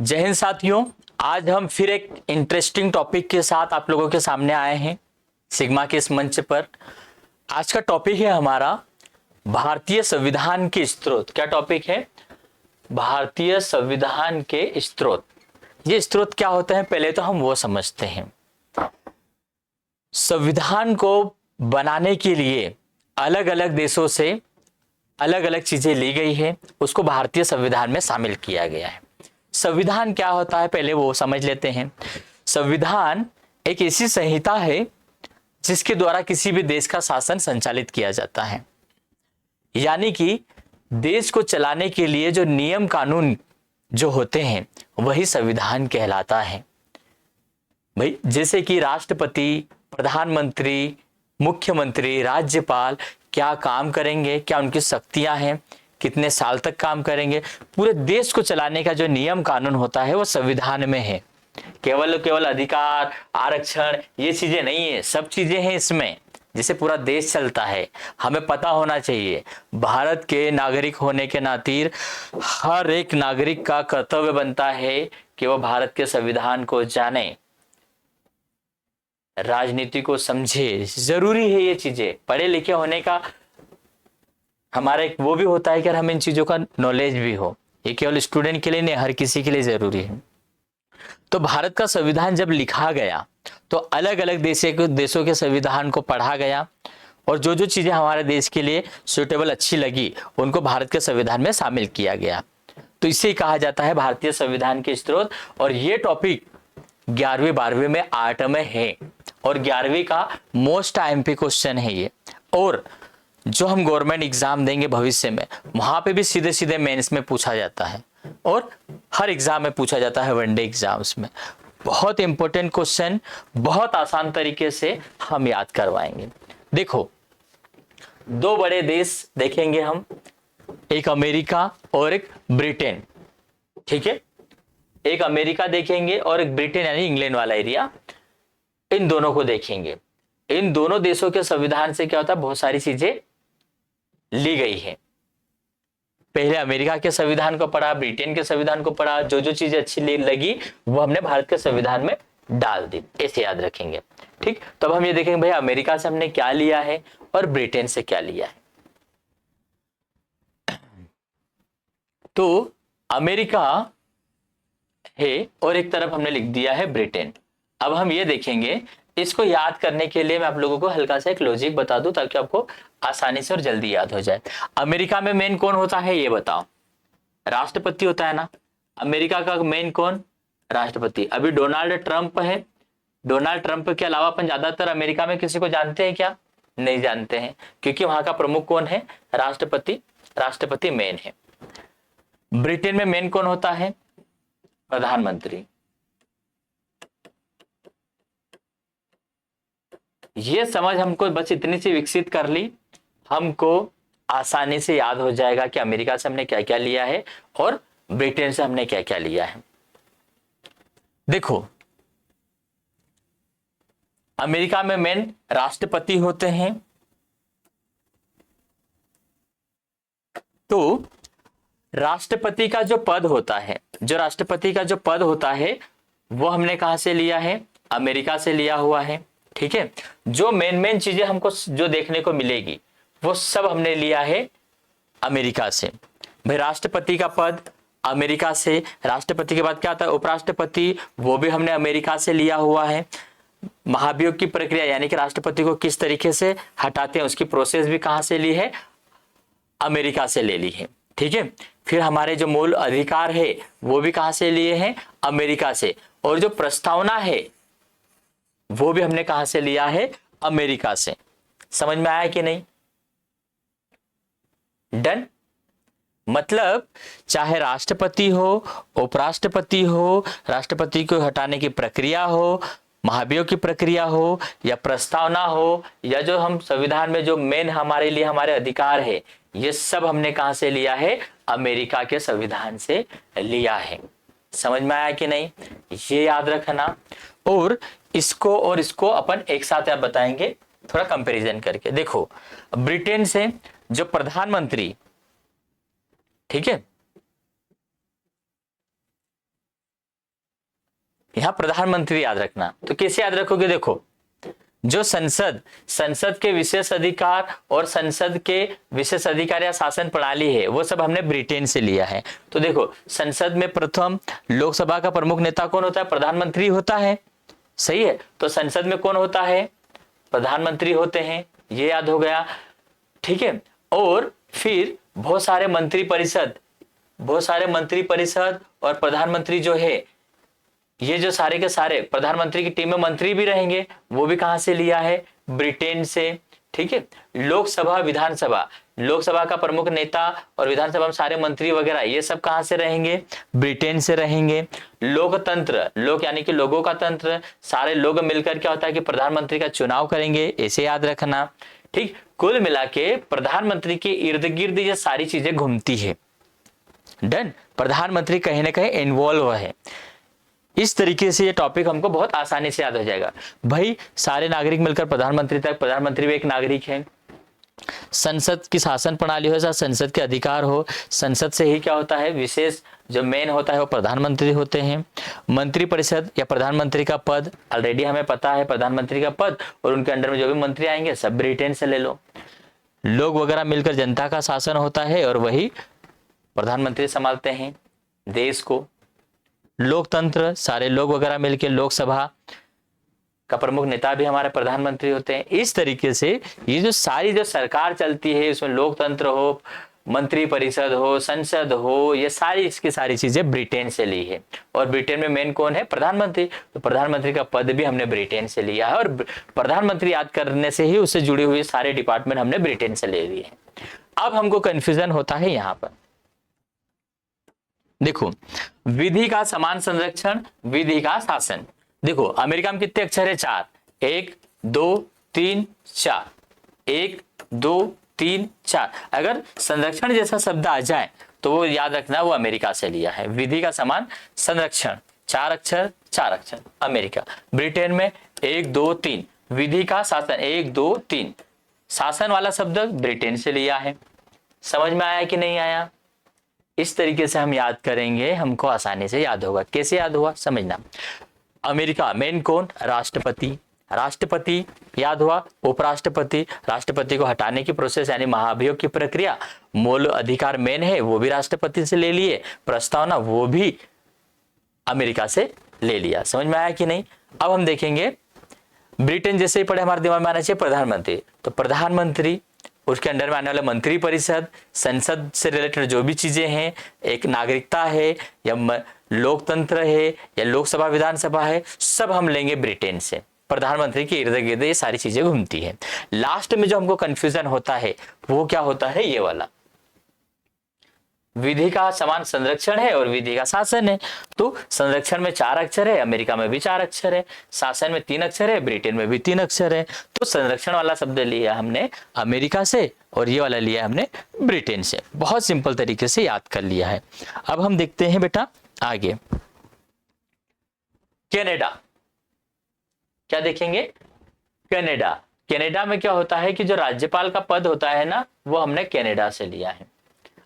जय हिंद साथियों। आज हम फिर एक इंटरेस्टिंग टॉपिक के साथ आप लोगों के सामने आए हैं सिग्मा के इस मंच पर। आज का टॉपिक है हमारा भारतीय संविधान के स्रोत। क्या टॉपिक है? भारतीय संविधान के स्रोत। ये स्रोत क्या होते हैं पहले तो हम वो समझते हैं। संविधान को बनाने के लिए अलग अलग देशों से अलग अलग चीजें ली गई है, उसको भारतीय संविधान में शामिल किया गया है। संविधान क्या होता है पहले वो समझ लेते हैं। संविधान एक ऐसी संहिता है जिसके द्वारा किसी भी देश का शासन संचालित किया जाता है, यानी कि देश को चलाने के लिए जो नियम कानून जो होते हैं वही संविधान कहलाता है। भाई जैसे कि राष्ट्रपति, प्रधानमंत्री, मुख्यमंत्री, राज्यपाल क्या काम करेंगे, क्या उनकी शक्तियां हैं, कितने साल तक काम करेंगे, पूरे देश को चलाने का जो नियम कानून होता है वो संविधान में है। केवल अधिकार, आरक्षण ये चीजें नहीं है, सब चीजें हैं इसमें, जिससे पूरा देश चलता है। हमें पता होना चाहिए भारत के नागरिक होने के नाते हर एक नागरिक का कर्तव्य बनता है कि वो भारत के संविधान को जाने, राजनीति को समझे। जरूरी है ये चीजें। पढ़े लिखे होने का हमारा एक वो भी होता है कि हमें इन चीजों का नॉलेज भी हो। ये केवल स्टूडेंट के लिए नहीं, हर किसी के लिए जरूरी है। तो भारत का संविधान जब लिखा गया तो अलग अलग देशों के संविधान को पढ़ा गया और जो जो चीजें हमारे देश के लिए सुटेबल अच्छी लगी उनको भारत के संविधान में शामिल किया गया। तो इसे कहा जाता है भारतीय संविधान के स्रोत। और ये टॉपिक 11वीं 12वीं में आर्ट में है और 11वीं का मोस्ट आईएमपी क्वेश्चन है ये। और जो हम गवर्नमेंट एग्जाम देंगे भविष्य में वहां पे भी सीधे सीधे मेंस में पूछा जाता है और हर एग्जाम में पूछा जाता है, वनडे एग्जाम्स में। बहुत इंपॉर्टेंट क्वेश्चन, बहुत आसान तरीके से हम याद करवाएंगे। देखो, दो बड़े देश देखेंगे हम, एक अमेरिका और एक ब्रिटेन। ठीक है, एक अमेरिका देखेंगे और एक ब्रिटेन यानी इंग्लैंड वाला एरिया, इन दोनों को देखेंगे। इन दोनों देशों के संविधान से क्या होता है, बहुत सारी चीजें ली गई है। पहले अमेरिका के संविधान को पढ़ा, ब्रिटेन के संविधान को पढ़ा, जो जो चीजें अच्छी लगी वो हमने भारत के संविधान में डाल दी, ऐसे याद रखेंगे। ठीक, तो अब हम ये देखेंगे भाई अमेरिका से हमने क्या लिया है और ब्रिटेन से क्या लिया है। तो अमेरिका है और एक तरफ हमने लिख दिया है ब्रिटेन। अब हम ये देखेंगे, इसको याद करने के लिए मैं आप लोगों को हल्का सा एक लॉजिक बता दूं ताकि आपको आसानी से और जल्दी याद हो जाए। अमेरिका में मेन कौन होता है ये बताओ? राष्ट्रपति होता है ना। अमेरिका का मेन कौन? राष्ट्रपति। अभी डोनाल्ड ट्रंप है। डोनाल्ड ट्रंप के अलावा अपन ज्यादातर अमेरिका में किसी को जानते हैं क्या? नहीं जानते हैं, क्योंकि वहां का प्रमुख कौन है? राष्ट्रपति। राष्ट्रपति मेन है। ब्रिटेन में मेन कौन होता है? प्रधानमंत्री। ये समझ हमको बस इतनी सी विकसित कर ली, हमको आसानी से याद हो जाएगा कि अमेरिका से हमने क्या क्या लिया है और ब्रिटेन से हमने क्या क्या लिया है। देखो, अमेरिका में मेन राष्ट्रपति होते हैं। तो राष्ट्रपति का जो पद होता है, जो राष्ट्रपति का जो पद होता है वो हमने कहां से लिया है? अमेरिका से लिया हुआ है। ठीक है, जो मेन चीजें हमको जो देखने को मिलेगी वो सब हमने लिया है अमेरिका से। भाई राष्ट्रपति का पद अमेरिका से, राष्ट्रपति के बाद क्या आता है? उपराष्ट्रपति, वो भी हमने अमेरिका से लिया हुआ है। महाभियोग की प्रक्रिया यानी कि राष्ट्रपति को किस तरीके से हटाते हैं उसकी प्रोसेस भी कहां से ली है? अमेरिका से ले ली है। ठीक है, फिर हमारे जो मूल अधिकार है वो भी कहां से लिए हैं? अमेरिका से। और जो प्रस्तावना है वो भी हमने कहां से लिया है? अमेरिका से। समझ में आया कि नहीं? डन। मतलब चाहे राष्ट्रपति हो, उपराष्ट्रपति हो, राष्ट्रपति को हटाने की प्रक्रिया हो, महाभियोग की प्रक्रिया हो या प्रस्तावना हो, या जो हम संविधान में जो मेन हमारे लिए हमारे अधिकार है, ये सब हमने कहां से लिया है? अमेरिका के संविधान से लिया है। समझ में आया कि नहीं? ये याद रखना। और इसको अपन एक साथ आप बताएंगे थोड़ा कंपैरिजन करके। देखो, ब्रिटेन से जो प्रधानमंत्री, ठीक है, यहाँ प्रधानमंत्री याद रखना। तो कैसे याद रखोगे, देखो जो संसद के विशेष अधिकार और संसद के विशेष अधिकार या शासन प्रणाली है वो सब हमने ब्रिटेन से लिया है। तो देखो संसद में प्रथम लोकसभा का प्रमुख नेता कौन होता है, प्रधानमंत्री होता है, सही है। तो संसद में कौन होता है, प्रधानमंत्री होते हैं, ये याद हो गया, ठीक है। और फिर बहुत सारे मंत्री परिषद और प्रधानमंत्री जो है, ये जो सारे के सारे प्रधानमंत्री की टीम में मंत्री भी रहेंगे, वो भी कहां से लिया है, ब्रिटेन से, ठीक है। लोकसभा का प्रमुख नेता और विधानसभा में सारे मंत्री वगैरह ये सब कहां से रहेंगे, ब्रिटेन से रहेंगे। लोक यानी कि लोगों का तंत्र, सारे लोग मिलकर क्या होता है कि प्रधानमंत्री का चुनाव करेंगे, ऐसे याद रखना, ठीक। कुल मिला के प्रधानमंत्री के इर्द गिर्द ये सारी चीजें घूमती है। डन, प्रधानमंत्री कहीं ना कहीं इन्वॉल्व है। इस तरीके से ये टॉपिक हमको बहुत आसानी से याद हो जाएगा। भाई सारे नागरिक मिलकर प्रधानमंत्री तक, प्रधानमंत्री भी एक नागरिक है। संसद की शासन प्रणाली हो या संसद के अधिकार हो, संसद से ही क्या होता है, विशेष जो मेन होता है वो प्रधानमंत्री होते हैं। मंत्री परिषद या प्रधानमंत्री का पद ऑलरेडी हमें पता है, प्रधानमंत्री का पद और उनके अंडर में जो भी मंत्री आएंगे सब ब्रिटेन से ले लो। लोग वगैरह मिलकर जनता का शासन होता है और वही प्रधानमंत्री संभालते हैं देश को। लोकतंत्र, सारे लोग वगैरह मिलकर, लोकसभा का प्रमुख नेता भी हमारे प्रधानमंत्री होते हैं। इस तरीके से ये जो सारी जो सरकार चलती है उसमें लोकतंत्र हो, मंत्री परिषद हो, संसद हो, ये सारी इसकी सारी चीजें ब्रिटेन से ली है। और ब्रिटेन में मेन कौन है, प्रधानमंत्री। तो प्रधानमंत्री का पद भी हमने ब्रिटेन से लिया है और प्रधानमंत्री याद करने से ही उससे जुड़े हुए सारे डिपार्टमेंट हमने ब्रिटेन से ले लिए हैं। अब हमको कंफ्यूजन होता है यहाँ पर, देखो विधि का समान संरक्षण, विधि का शासन। देखो अमेरिका में कितने अक्षर है, 4, 1 2 3 4, 1 2 3 4। अगर संरक्षण जैसा शब्द आ जाए तो वो याद रखना वो अमेरिका से लिया है। विधि का समान संरक्षण, 4 अक्षर 4 अक्षर अमेरिका। ब्रिटेन में 1 2 3, विधि का शासन 1 2 3, शासन वाला शब्द ब्रिटेन से लिया है। समझ में आया कि नहीं आया? इस तरीके से हम याद करेंगे, हमको आसानी से याद होगा। कैसे याद हुआ समझना। अमेरिका मेन कौन, राष्ट्रपति। राष्ट्रपति याद हुआ, उपराष्ट्रपति, राष्ट्रपति को हटाने की प्रोसेस यानी महाभियोग की प्रक्रिया। मूल अधिकार मेन है वो भी राष्ट्रपति से ले लिए, प्रस्तावना वो भी अमेरिका से ले लिया। समझ में आया कि नहीं? अब हम देखेंगे ब्रिटेन जैसे ही पढ़े हमारे दिमाग में आना चाहिए प्रधानमंत्री। तो प्रधानमंत्री, उसके अंडर में आने वाले मंत्री परिषद, संसद से रिलेटेड जो भी चीजें हैं, एक नागरिकता है या लोकतंत्र है या लोकसभा विधानसभा है, सब हम लेंगे ब्रिटेन से। प्रधानमंत्री के इर्द गिर्द ये सारी चीजें घूमती है। लास्ट में जो हमको कंफ्यूजन होता है वो क्या होता है, ये वाला विधि का समान संरक्षण है और विधि का शासन है। तो संरक्षण में 4 अक्षर है, अमेरिका में भी 4 अक्षर है, शासन में 3 अक्षर है, ब्रिटेन में भी 3 अक्षर है। तो संरक्षण वाला शब्द लिया हमने अमेरिका से और ये वाला लिया हमने ब्रिटेन से। बहुत सिंपल तरीके से याद कर लिया है। अब हम देखते हैं बेटा आगे, कनाडा। क्या देखेंगे, कनाडा। कनाडा में क्या होता है कि जो राज्यपाल का पद होता है ना, वो हमने कनाडा से लिया है।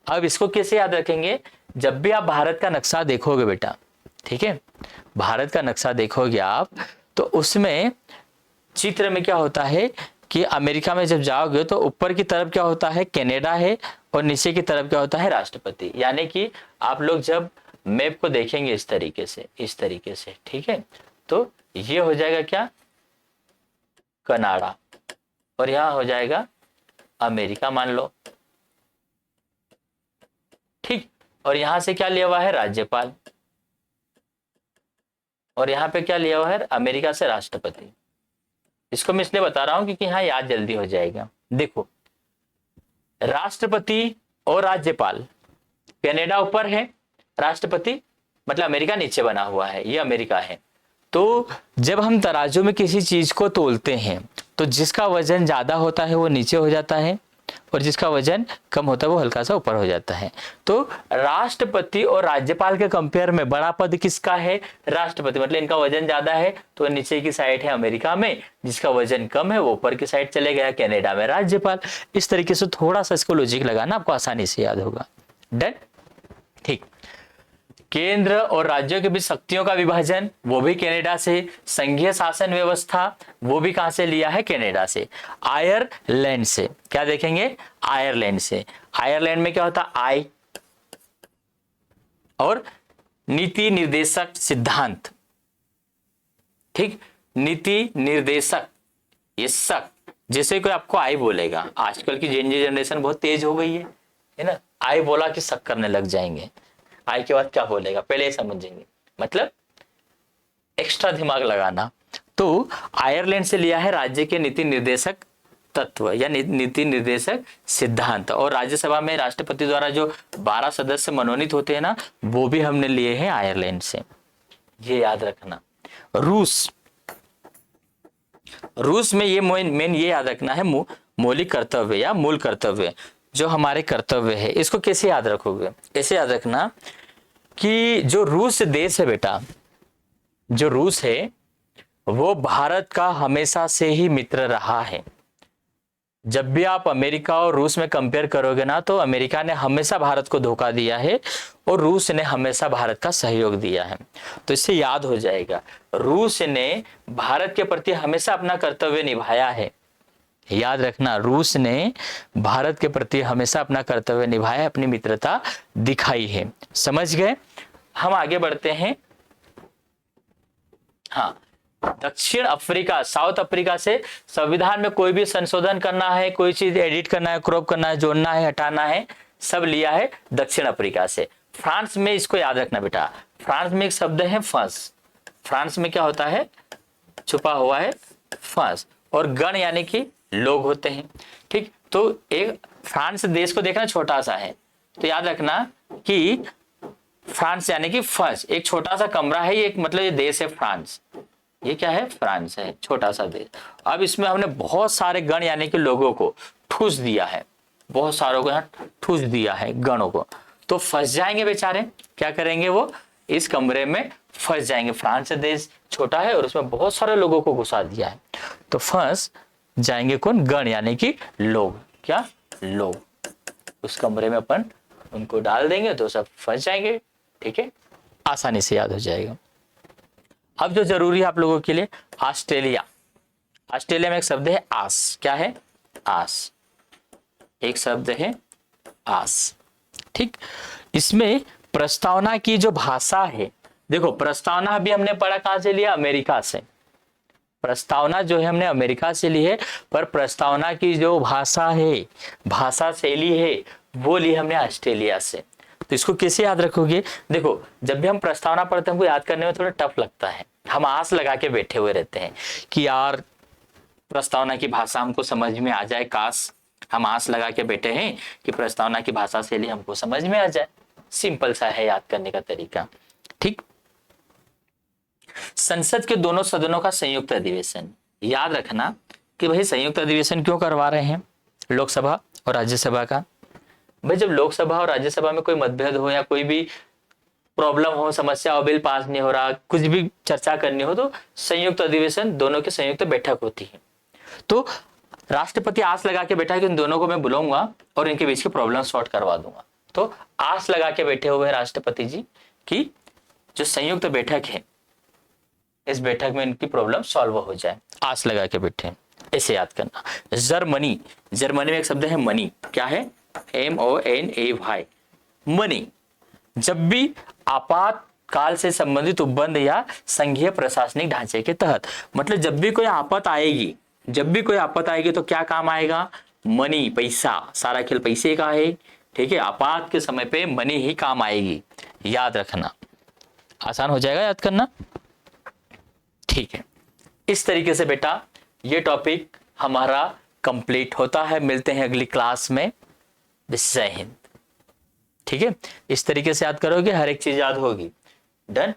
अब इसको कैसे याद रखेंगे, जब भी आप भारत का नक्शा देखोगे बेटा, ठीक है, भारत का नक्शा देखोगे आप, तो उसमें चित्र में क्या होता है कि अमेरिका में जब जाओगे तो ऊपर की तरफ क्या होता है, कनाडा है, और नीचे की तरफ क्या होता है, राष्ट्रपति। यानी कि आप लोग जब मैप को देखेंगे इस तरीके से, ठीक है, तो ये हो जाएगा क्या, कनाडा, और यहां हो जाएगा अमेरिका मान लो, ठीक। और यहां से क्या लिया हुआ है, राज्यपाल, और यहां पे क्या लिया हुआ है, अमेरिका से राष्ट्रपति। इसको मैं इसलिए बता रहा हूं क्योंकि यहां याद जल्दी हो जाएगा। देखो राष्ट्रपति और राज्यपाल, कनाडा ऊपर है, राष्ट्रपति मतलब अमेरिका नीचे बना हुआ है, ये अमेरिका है। तो जब हम तराजू में किसी चीज को तोलते हैं तो जिसका वजन ज्यादा होता है वो नीचे हो जाता है और जिसका वजन कम होता है वो हल्का सा ऊपर हो जाता है। तो राष्ट्रपति और राज्यपाल के कंपेयर में बड़ा पद किसका है, राष्ट्रपति, मतलब इनका वजन ज्यादा है तो नीचे की साइड है अमेरिका में, जिसका वजन कम है वो ऊपर की साइड चले गया कनाडा में राज्यपाल। इस तरीके से थोड़ा सा इसको लॉजिक लगाना, आपको आसानी से याद होगा। डन, ठीक। केंद्र और राज्यों के बीच शक्तियों का विभाजन, वो भी कनाडा से। संघीय शासन व्यवस्था, वो भी कहां से लिया है? कनाडा से। आयरलैंड से, क्या देखेंगे? आयरलैंड से। आयरलैंड में क्या होता? आई और नीति निर्देशक सिद्धांत, ठीक, नीति निर्देशक, ये शक, जैसे कोई आपको आई बोलेगा, आजकल की जनरेशन बहुत तेज हो गई है ना, आई बोला कि शक करने लग जाएंगे, आई के बाद क्या बोलेगा पहले ही समझेंगे, मतलब एक्स्ट्रा दिमाग लगाना। तो आयरलैंड से लिया है राज्य के नीति निर्देशक तत्व या नीति निर्देशक सिद्धांत, और राज्यसभा में राष्ट्रपति द्वारा जो 12 सदस्य मनोनीत होते हैं ना, वो भी हमने लिए हैं आयरलैंड से, ये याद रखना। रूस में ये मेन ये याद रखना है, मौलिक कर्तव्य या मूल कर्तव्य, जो हमारे कर्तव्य है, इसको कैसे याद रखोगे? ऐसे याद रखना कि जो रूस देश है बेटा, जो रूस है वो भारत का हमेशा से ही मित्र रहा है। जब भी आप अमेरिका और रूस में कंपेयर करोगे ना, तो अमेरिका ने हमेशा भारत को धोखा दिया है और रूस ने हमेशा भारत का सहयोग दिया है। तो इससे याद हो जाएगा, रूस ने भारत के प्रति हमेशा अपना कर्तव्य निभाया है। याद रखना, रूस ने भारत के प्रति हमेशा अपना कर्तव्य निभाया, अपनी मित्रता दिखाई है। समझ गए? हम आगे बढ़ते हैं। हाँ, दक्षिण अफ्रीका, साउथ अफ्रीका से संविधान में कोई भी संशोधन करना है, कोई चीज एडिट करना है, क्रॉप करना है, जोड़ना है, हटाना है, सब लिया है दक्षिण अफ्रीका से। फ्रांस में, इसको याद रखना बेटा, फ्रांस में एक शब्द है फंस। फ्रांस में क्या होता है? छुपा हुआ है फंस, और गण यानी कि लोग होते हैं, ठीक। तो एक फ्रांस देश को देखना छोटा सा है, तो याद रखना कि फ्रांस यानी कि फंस, एक छोटा सा कमरा है, ये एक मतलब ये देश है फ्रांस, ये क्या है? फ्रांस है, छोटा सा देश। अब इसमें हमने बहुत सारे गण यानी कि लोगों को ठूस दिया है, बहुत सारों को यहाँ ठूस दिया है गणों को, तो फंस जाएंगे बेचारे। क्या करेंगे? वो इस कमरे में फंस जाएंगे। फ्रांस देश छोटा है और उसमें बहुत सारे लोगों को घुसा दिया है, तो फंस जाएंगे कौन? गण यानी कि लोग। क्या? लोग। उस कमरे में अपन उनको डाल देंगे तो सब फंस जाएंगे, ठीक है, आसानी से याद हो जाएगा। अब जो जरूरी है आप लोगों के लिए, ऑस्ट्रेलिया। ऑस्ट्रेलिया में एक शब्द है आस। क्या है? आस। एक शब्द है आस, ठीक। इसमें प्रस्तावना की जो भाषा है, देखो प्रस्तावना अभी हमने पढ़ा कहां से लिया? अमेरिका से। प्रस्तावना जो है हमने अमेरिका से ली है, पर प्रस्तावना की जो भाषा है, भाषा शैली है, वो ली हमने ऑस्ट्रेलिया से। तो इसको कैसे याद रखोगे? देखो, जब भी हम प्रस्तावना पढ़ते हैं हमको याद करने में थोड़ा टफ लगता है, हम आस लगा के बैठे हुए रहते हैं कि यार प्रस्तावना की भाषा हमको समझ में आ जाए, काश हम आस लगा के बैठे हैं कि प्रस्तावना की भाषा शैली हमको समझ में आ जाए। सिंपल सा है याद करने का तरीका, ठीक। संसद के दोनों सदनों का संयुक्त अधिवेशन, याद रखना कि भाई संयुक्त अधिवेशन क्यों करवा रहे हैं लोकसभा और राज्यसभा का? भाई जब लोकसभा और राज्यसभा में कोई मतभेद हो या कोई भी प्रॉब्लम हो, समस्या हो, बिल पास नहीं हो रहा, कुछ भी चर्चा करनी हो, तो संयुक्त अधिवेशन, दोनों की संयुक्त बैठक होती है। तो राष्ट्रपति आस लगा के बैठा है कि इन दोनों को मैं बुलाऊंगा और इनके बीच की प्रॉब्लम सॉर्ट करवा दूंगा। तो आस लगा के बैठे हुए हैं राष्ट्रपति जी की जो संयुक्त बैठक है, इस बैठक में इनकी प्रॉब्लम सॉल्व हो जाए, आस लगा के बैठे हैं, ऐसे याद करना। जर्मनी, जर्मनी में एक शब्द है मनी। क्या है? MONEY, money. जब भी आपातकाल से संबंधित उपबंध या संघीय प्रशासनिक ढांचे के तहत, मतलब जब भी कोई आफत आएगी, जब भी कोई आफत आएगी तो क्या काम आएगा? मनी, पैसा। सारा खेल पैसे का है, ठीक है। आपात के समय पे मनी ही काम आएगी, याद रखना। आसान हो जाएगा याद करना, ठीक है। इस तरीके से बेटा ये टॉपिक हमारा कंप्लीट होता है। मिलते हैं अगली क्लास में। जय हिंद, ठीक है। इस तरीके से याद करोगे, हर एक चीज याद होगी। डन।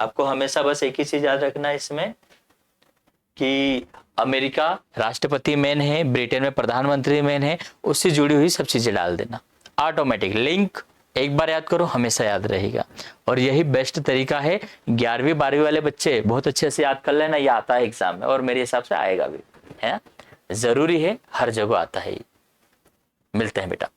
आपको हमेशा बस एक ही चीज याद रखना है इसमें कि अमेरिका राष्ट्रपति मेन है, ब्रिटेन में प्रधानमंत्री मेन है, उससे जुड़ी हुई सब चीजें डाल देना। ऑटोमेटिक लिंक एक बार याद करो, हमेशा याद रहेगा। और यही बेस्ट तरीका है। 11वीं 12वीं वाले बच्चे बहुत अच्छे से याद कर लेना, ये आता है एग्जाम में और मेरे हिसाब से आएगा भी, है ना। जरूरी है, हर जगह आता है। मिलते हैं बेटा।